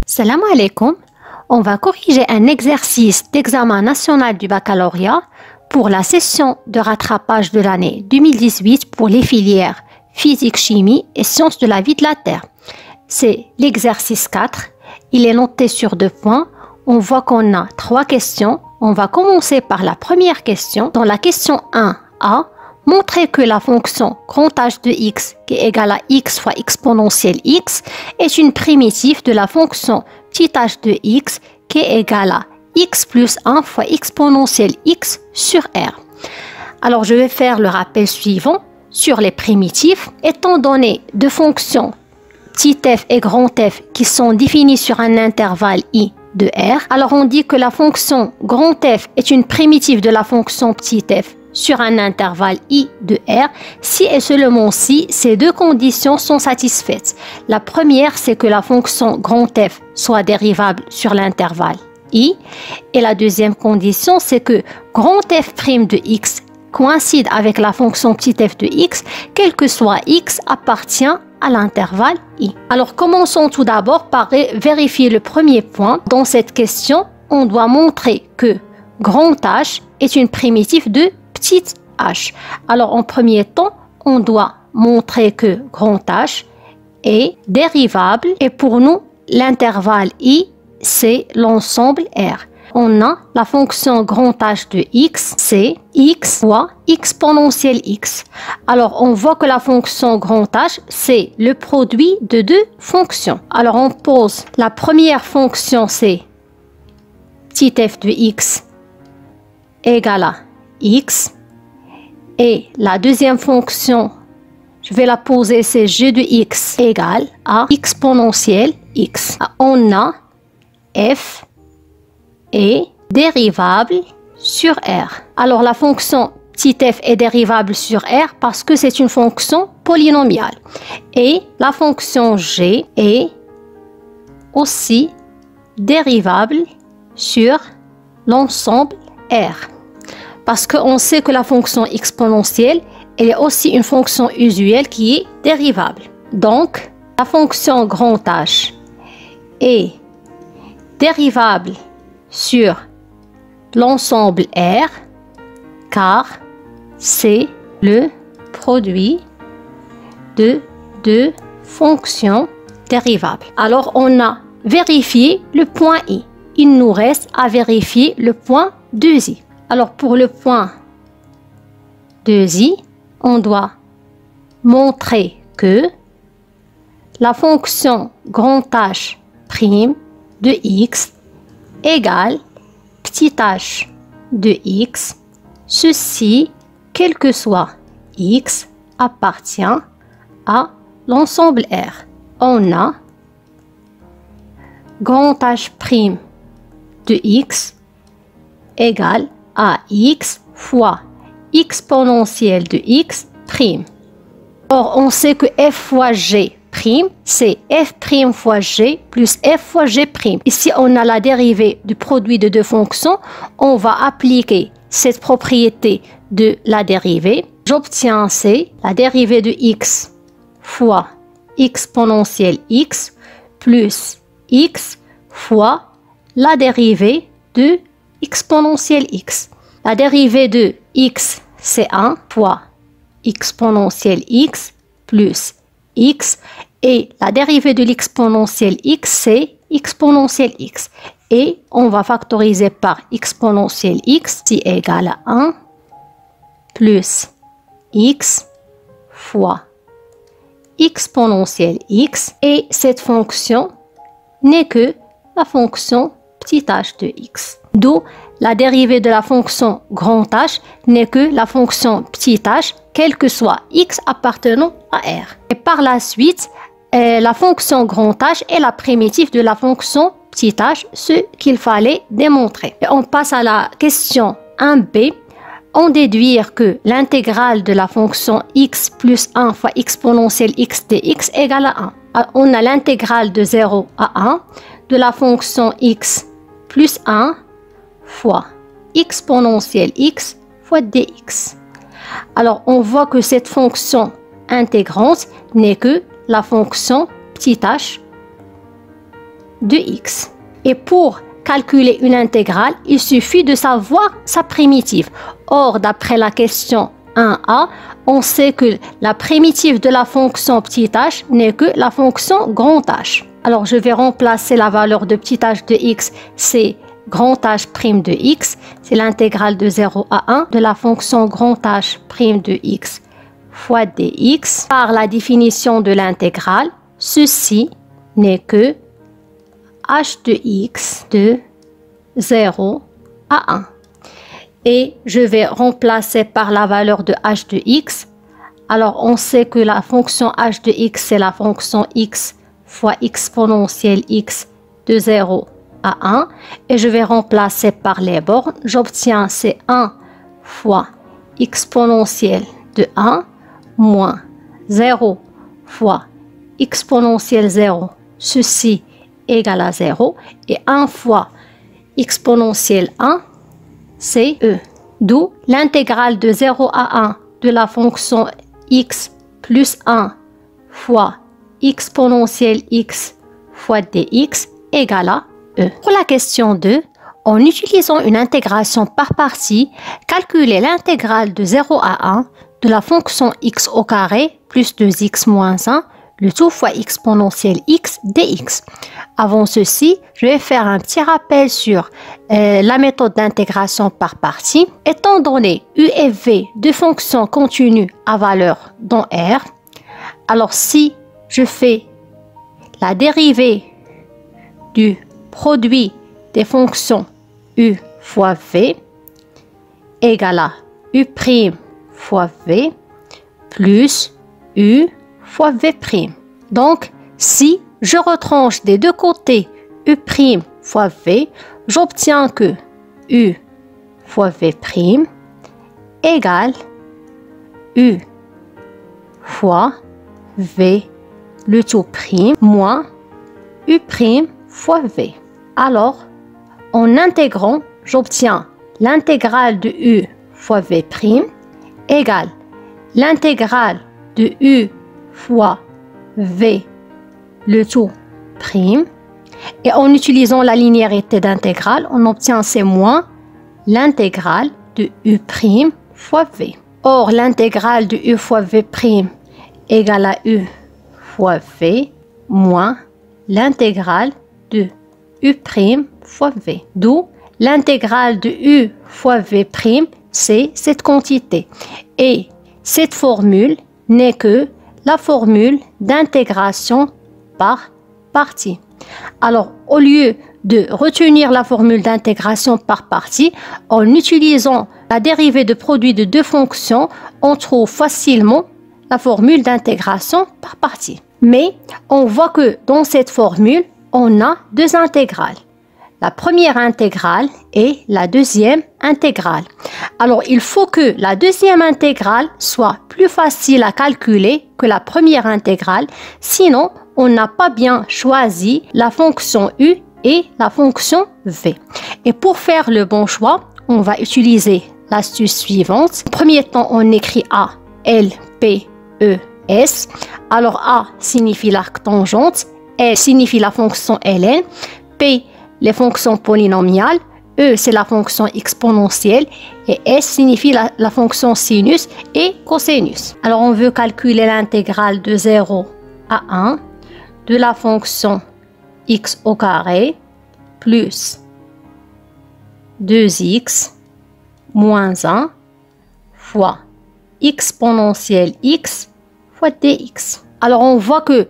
Salam alaikum. On va corriger un exercice d'examen national du baccalauréat pour la session de rattrapage de l'année 2018 pour les filières physique, chimie et sciences de la vie de la Terre. C'est l'exercice 4. Il est noté sur 2 points. On voit qu'on a 3 questions. On va commencer par la première question. Dans la question 1a, montrer que la fonction grand H de x qui est égale à x fois exponentielle x est une primitive de la fonction petit h de x qui est égale à x plus 1 fois exponentielle x sur r. Alors je vais faire le rappel suivant sur les primitives. Étant donné deux fonctions petit f et grand f qui sont définies sur un intervalle i de r, alors on dit que la fonction grand f est une primitive de la fonction petit f sur un intervalle i de r si et seulement si ces deux conditions sont satisfaites. La première, c'est que la fonction grand f soit dérivable sur l'intervalle i, et la deuxième condition, c'est que grand f' de x coïncide avec la fonction petit f de x, quel que soit x appartient à l'intervalle i. Alors commençons tout d'abord par vérifier le premier point. Dans cette question, on doit montrer que grand h est une primitive de petit h. Alors en premier temps, on doit montrer que grand h est dérivable et pour nous, l'intervalle i, c'est l'ensemble r. On a la fonction grand h de x, c'est x fois exponentielle x. Alors on voit que la fonction grand h, c'est le produit de deux fonctions. Alors on pose la première fonction, c'est petit f de x égale à x, et la deuxième fonction, je vais la poser, c'est g de x égale à exponentielle x. On a f est dérivable sur r. Alors la fonction petit f est dérivable sur r parce que c'est une fonction polynomiale, et la fonction g est aussi dérivable sur l'ensemble r. Parce qu'on sait que la fonction exponentielle, elle est aussi une fonction usuelle qui est dérivable. Donc, la fonction grand h est dérivable sur l'ensemble r, car c'est le produit de deux fonctions dérivables. Alors, on a vérifié le point i. Il nous reste à vérifier le point 2i. Alors pour le point 2i, on doit montrer que la fonction grand h' de x égale petit h de x, ceci, quel que soit x, appartient à l'ensemble r. On a grand h' de x égale à x fois exponentielle de x prime. Or, on sait que f fois g prime, c'est f prime fois g plus f fois g prime. Ici, on a la dérivée du produit de deux fonctions. On va appliquer cette propriété de la dérivée. J'obtiens c'est la dérivée de x fois exponentielle x plus x fois la dérivée de exponentielle x. La dérivée de x, c'est 1 fois exponentielle x plus x, et la dérivée de l'exponentielle x, c'est exponentielle x. Et on va factoriser par exponentielle x, qui est égal à 1 plus x fois exponentielle x, et cette fonction n'est que la fonction petit h de x. D'où la dérivée de la fonction grand h n'est que la fonction petit h, quel que soit x appartenant à r. Et par la suite, la fonction grand h est la primitive de la fonction petit h, ce qu'il fallait démontrer. Et on passe à la question 1b. On déduit que l'intégrale de la fonction x plus 1 fois exponentielle x dx égale à 1. On a l'intégrale de 0 à 1 de la fonction x plus 1 fois exponentielle x fois dx. Alors, on voit que cette fonction intégrante n'est que la fonction petit h de x. Et pour calculer une intégrale, il suffit de savoir sa primitive. Or, d'après la question 1a, on sait que la primitive de la fonction petit h n'est que la fonction grand H. Alors, je vais remplacer la valeur de petit h de x, c'est grand H' de x, c'est l'intégrale de 0 à 1 de la fonction grand H' de x fois dx. Par la définition de l'intégrale, ceci n'est que h de x de 0 à 1. Et je vais remplacer par la valeur de h de x. Alors, on sait que la fonction h de x, c'est la fonction x fois exponentielle x de 0 à 1. Et je vais remplacer par les bornes. J'obtiens c'est 1 fois exponentielle de 1 moins 0 fois exponentielle 0. Ceci égale à 0. Et 1 fois exponentielle 1, c'est e. D'où l'intégrale de 0 à 1 de la fonction x plus 1 fois exponentielle x fois dx égale à e. Pour la question 2, en utilisant une intégration par partie, calculez l'intégrale de 0 à 1 de la fonction x au carré plus 2x moins 1, le tout fois exponentielle x dx. Avant ceci, je vais faire un petit rappel sur la méthode d'intégration par partie. Étant donné u et v deux fonctions continues à valeur dans R, alors si je fais la dérivée du produit des fonctions u fois v égale à u' fois v plus u fois v'. Donc, si je retranche des deux côtés u' fois v, j'obtiens que u fois v' égale u fois v le tout prime moins u' fois v. Alors, en intégrant, j'obtiens l'intégrale de u fois v' égale l'intégrale de u fois v le tout prime. Et en utilisant la linéarité d'intégrale, on obtient c'est moins l'intégrale de u' fois v. Or, l'intégrale de u fois v' égale à u fois v moins l'intégrale de u' fois v. D'où l'intégrale de u fois v', c'est cette quantité. Et cette formule n'est que la formule d'intégration par partie. Alors, au lieu de retenir la formule d'intégration par partie, en utilisant la dérivée de produit de deux fonctions, on trouve facilement la formule d'intégration par partie. Mais on voit que dans cette formule, on a deux intégrales. La première intégrale et la deuxième intégrale. Alors, il faut que la deuxième intégrale soit plus facile à calculer que la première intégrale. Sinon, on n'a pas bien choisi la fonction u et la fonction v. Et pour faire le bon choix, on va utiliser l'astuce suivante. En premier temps, on écrit A, L, P, E, S. Alors, A signifie l'arc tangente, L signifie la fonction ln, P les fonctions polynomiales, E c'est la fonction exponentielle et S signifie la fonction sinus et cosinus. Alors on veut calculer l'intégrale de 0 à 1 de la fonction x au carré plus 2x moins 1 fois exponentielle x fois dx. Alors on voit que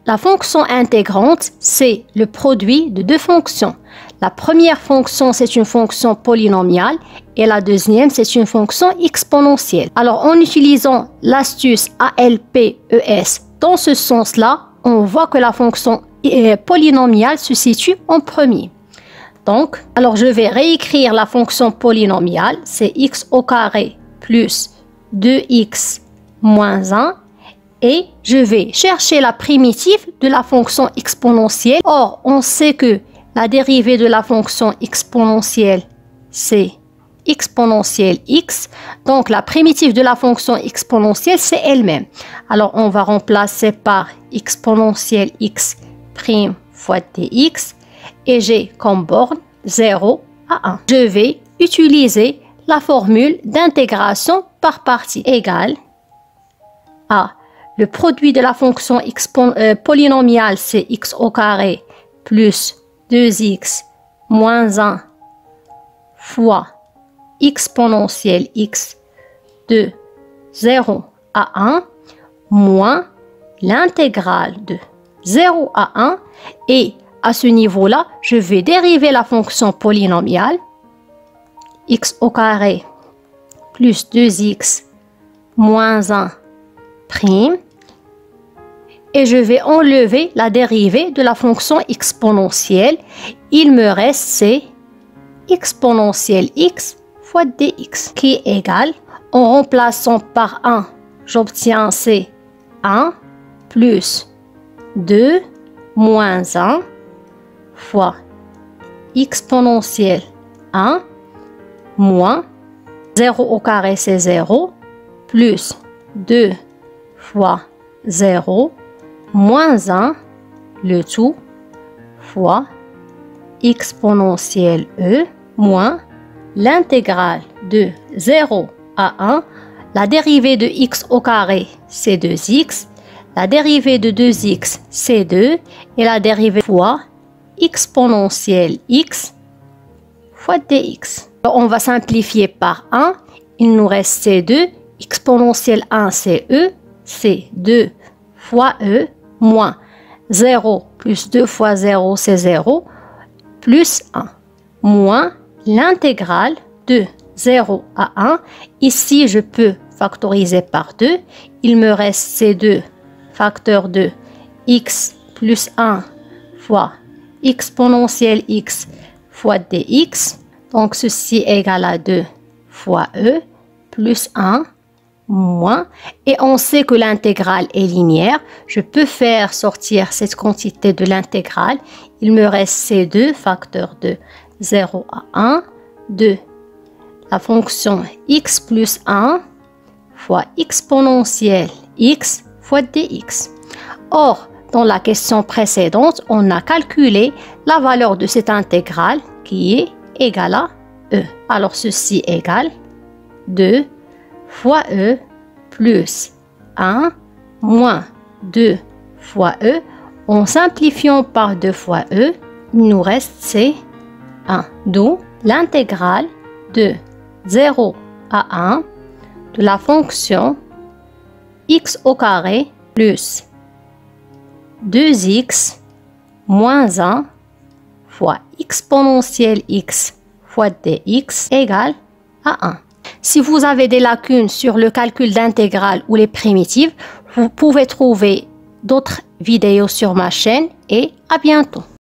la fonction intégrante, c'est le produit de deux fonctions. La première fonction, c'est une fonction polynomiale et la deuxième, c'est une fonction exponentielle. Alors, en utilisant l'astuce ALPES dans ce sens-là, on voit que la fonction polynomiale se situe en premier. Donc, alors je vais réécrire la fonction polynomiale, c'est x au carré plus 2x moins 1. Et je vais chercher la primitive de la fonction exponentielle. Or, on sait que la dérivée de la fonction exponentielle, c'est exponentielle x. Donc, la primitive de la fonction exponentielle, c'est elle-même. Alors, on va remplacer par exponentielle x' fois dx et j'ai comme borne 0 à 1. Je vais utiliser la formule d'intégration par partie égale à le produit de la fonction polynomiale, c'est x au carré plus 2x moins 1 fois exponentielle x de 0 à 1 moins l'intégrale de 0 à 1 et à ce niveau-là, je vais dériver la fonction polynomiale x au carré plus 2x moins 1 prime et je vais enlever la dérivée de la fonction exponentielle. Il me reste c'est exponentielle x fois dx qui est égal, en remplaçant par 1, j'obtiens c'est 1 plus 2 moins 1 fois exponentielle 1 moins 0 au carré c'est 0 plus 2 fois 0 moins 1 le tout fois exponentielle e moins l'intégrale de 0 à 1. La dérivée de x au carré c'est 2x, la dérivée de 2x c'est 2 et la dérivée fois exponentielle x fois dx. On va simplifier par 1, il nous reste c2, exponentielle 1 c'est e, c'est 2 fois e moins 0 plus 2 fois 0 c'est 0 plus 1 moins l'intégrale de 0 à 1. Ici je peux factoriser par 2, il me reste c2 facteur de x plus 1 fois exponentielle x fois dx. Donc ceci est égal à 2 fois e plus 1 moins, et on sait que l'intégrale est linéaire. Je peux faire sortir cette quantité de l'intégrale. Il me reste c2 facteur de 0 à 1 de la fonction x plus 1 fois exponentielle x fois dx. Or, dans la question précédente, on a calculé la valeur de cette intégrale qui est égale à e. Alors ceci égale 2 fois e plus 1 moins 2 fois e. En simplifiant par 2 fois e, il nous reste c'est 1. D'où l'intégrale de 0 à 1 de la fonction x au carré plus 2x moins 1 fois exponentielle x fois dx égale à 1. Si vous avez des lacunes sur le calcul d'intégrale ou les primitives, vous pouvez trouver d'autres vidéos sur ma chaîne et à bientôt.